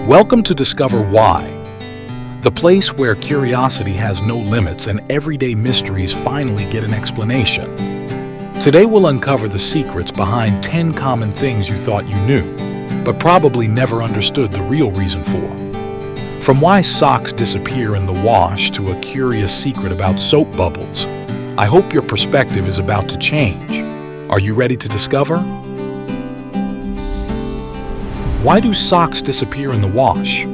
Welcome to Discover Why, the place where curiosity has no limits and everyday mysteries finally get an explanation. Today we'll uncover the secrets behind 10 common things you thought you knew, but probably never understood the real reason for. From why socks disappear in the wash to a curious secret about soap bubbles, I hope your perspective is about to change. Are you ready to discover? Why do socks disappear in the wash?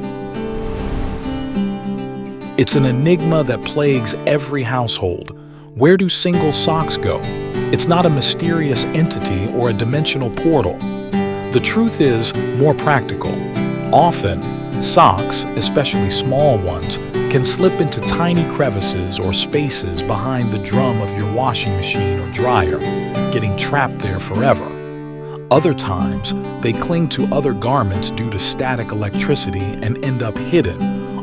It's an enigma that plagues every household. Where do single socks go? It's not a mysterious entity or a dimensional portal. The truth is more practical. Often, socks, especially small ones, can slip into tiny crevices or spaces behind the drum of your washing machine or dryer, getting trapped there forever. Other times, they cling to other garments due to static electricity and end up hidden,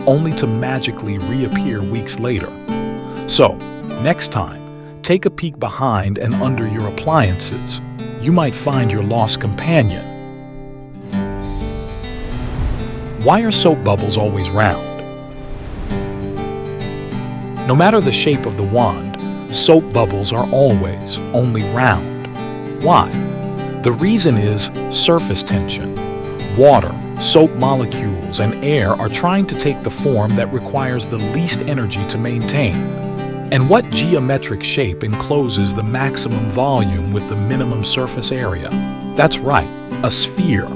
only to magically reappear weeks later. So, next time, take a peek behind and under your appliances. You might find your lost companion. Why are soap bubbles always round? No matter the shape of the wand, soap bubbles are always only round. Why? The reason is surface tension. Water, soap molecules, and air are trying to take the form that requires the least energy to maintain. And what geometric shape encloses the maximum volume with the minimum surface area? That's right, a sphere.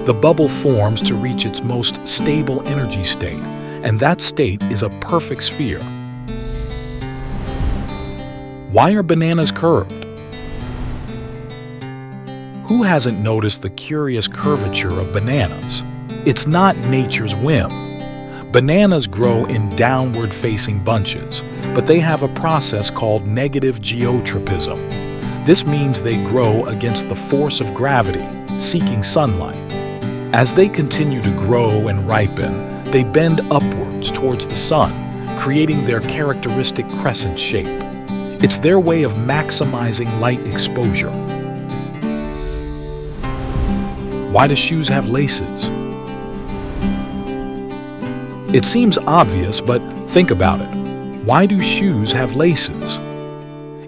The bubble forms to reach its most stable energy state, and that state is a perfect sphere. Why are bananas curved? Who hasn't noticed the curious curvature of bananas? It's not nature's whim. Bananas grow in downward-facing bunches, but they have a process called negative geotropism. This means they grow against the force of gravity, seeking sunlight. As they continue to grow and ripen, they bend upwards towards the sun, creating their characteristic crescent shape. It's their way of maximizing light exposure. Why do shoes have laces? It seems obvious, but think about it. Why do shoes have laces?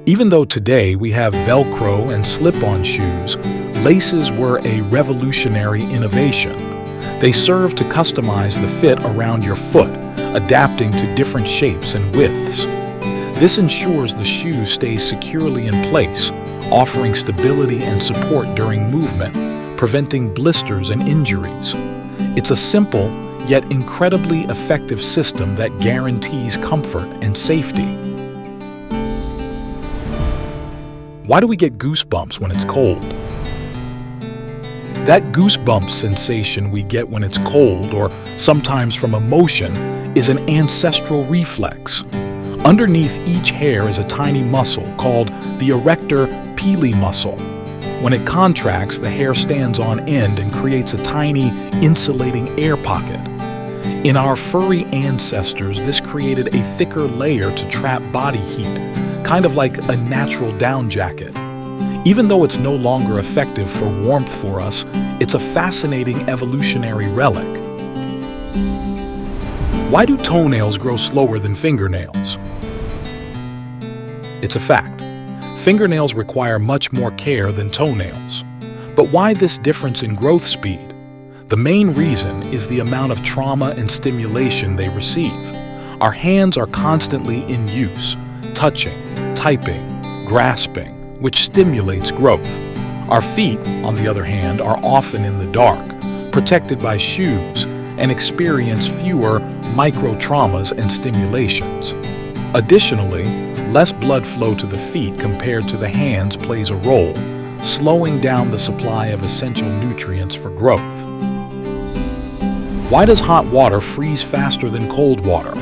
Even though today we have Velcro and slip-on shoes, laces were a revolutionary innovation. They serve to customize the fit around your foot, adapting to different shapes and widths. This ensures the shoe stays securely in place, offering stability and support during movement, preventing blisters and injuries. It's a simple, yet incredibly effective system that guarantees comfort and safety. Why do we get goosebumps when it's cold? That goosebump sensation we get when it's cold, or sometimes from emotion, is an ancestral reflex. Underneath each hair is a tiny muscle called the erector pili muscle. When it contracts, the hair stands on end and creates a tiny, insulating air pocket. In our furry ancestors, this created a thicker layer to trap body heat, kind of like a natural down jacket. Even though it's no longer effective for warmth for us, it's a fascinating evolutionary relic. Why do toenails grow slower than fingernails? It's a fact. Fingernails require much more care than toenails. But why this difference in growth speed? The main reason is the amount of trauma and stimulation they receive. Our hands are constantly in use, touching, typing, grasping, which stimulates growth. Our feet, on the other hand, are often in the dark, protected by shoes, and experience fewer micro-traumas and stimulations. Additionally, less blood flow to the feet compared to the hands plays a role, slowing down the supply of essential nutrients for growth. Why does hot water freeze faster than cold water?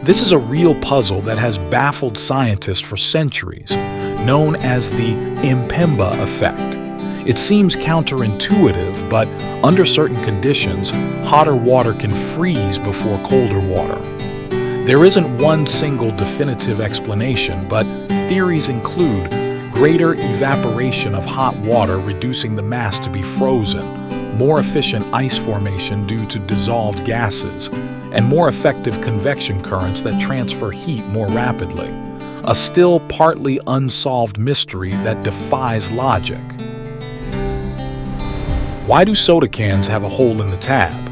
This is a real puzzle that has baffled scientists for centuries, known as the Mpemba effect. It seems counterintuitive, but under certain conditions, hotter water can freeze before colder water. There isn't one single definitive explanation, but theories include greater evaporation of hot water reducing the mass to be frozen, more efficient ice formation due to dissolved gases, and more effective convection currents that transfer heat more rapidly. A still partly unsolved mystery that defies logic. Why do soda cans have a hole in the tab?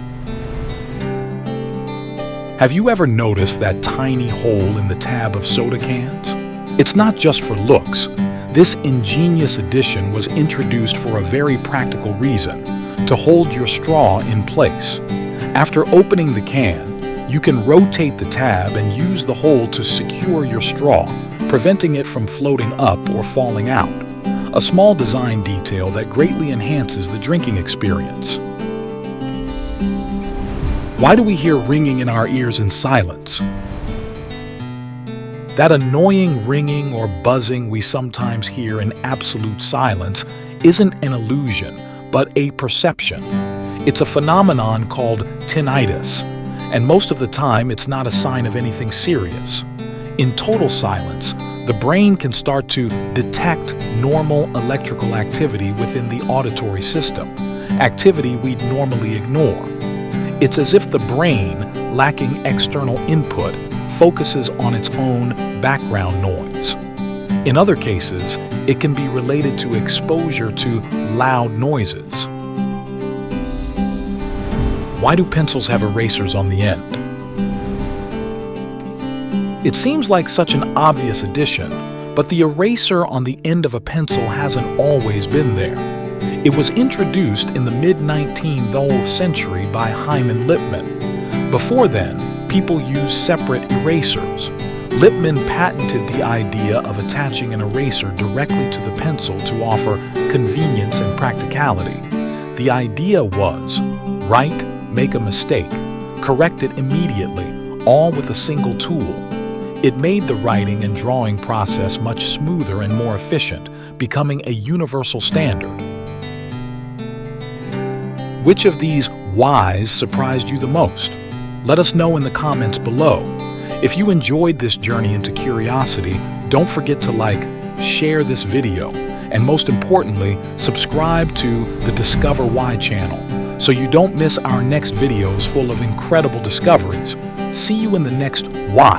Have you ever noticed that tiny hole in the tab of soda cans? It's not just for looks. This ingenious addition was introduced for a very practical reason: to hold your straw in place. After opening the can, you can rotate the tab and use the hole to secure your straw, preventing it from floating up or falling out. A small design detail that greatly enhances the drinking experience. Why do we hear ringing in our ears in silence? That annoying ringing or buzzing we sometimes hear in absolute silence isn't an illusion, but a perception. It's a phenomenon called tinnitus, and most of the time it's not a sign of anything serious. In total silence, the brain can start to detect normal electrical activity within the auditory system, activity we'd normally ignore. It's as if the brain, lacking external input, focuses on its own background noise. In other cases, it can be related to exposure to loud noises. Why do pencils have erasers on the end? It seems like such an obvious addition, but the eraser on the end of a pencil hasn't always been there. It was introduced in the mid-19th century by Hyman Lipman. Before then, people used separate erasers. Lipman patented the idea of attaching an eraser directly to the pencil to offer convenience and practicality. The idea was: write, make a mistake, correct it immediately, all with a single tool. It made the writing and drawing process much smoother and more efficient, becoming a universal standard. Which of these whys surprised you the most? Let us know in the comments below. If you enjoyed this journey into curiosity, don't forget to like, share this video, and most importantly, subscribe to the Discover Why channel so you don't miss our next videos full of incredible discoveries. See you in the next Why.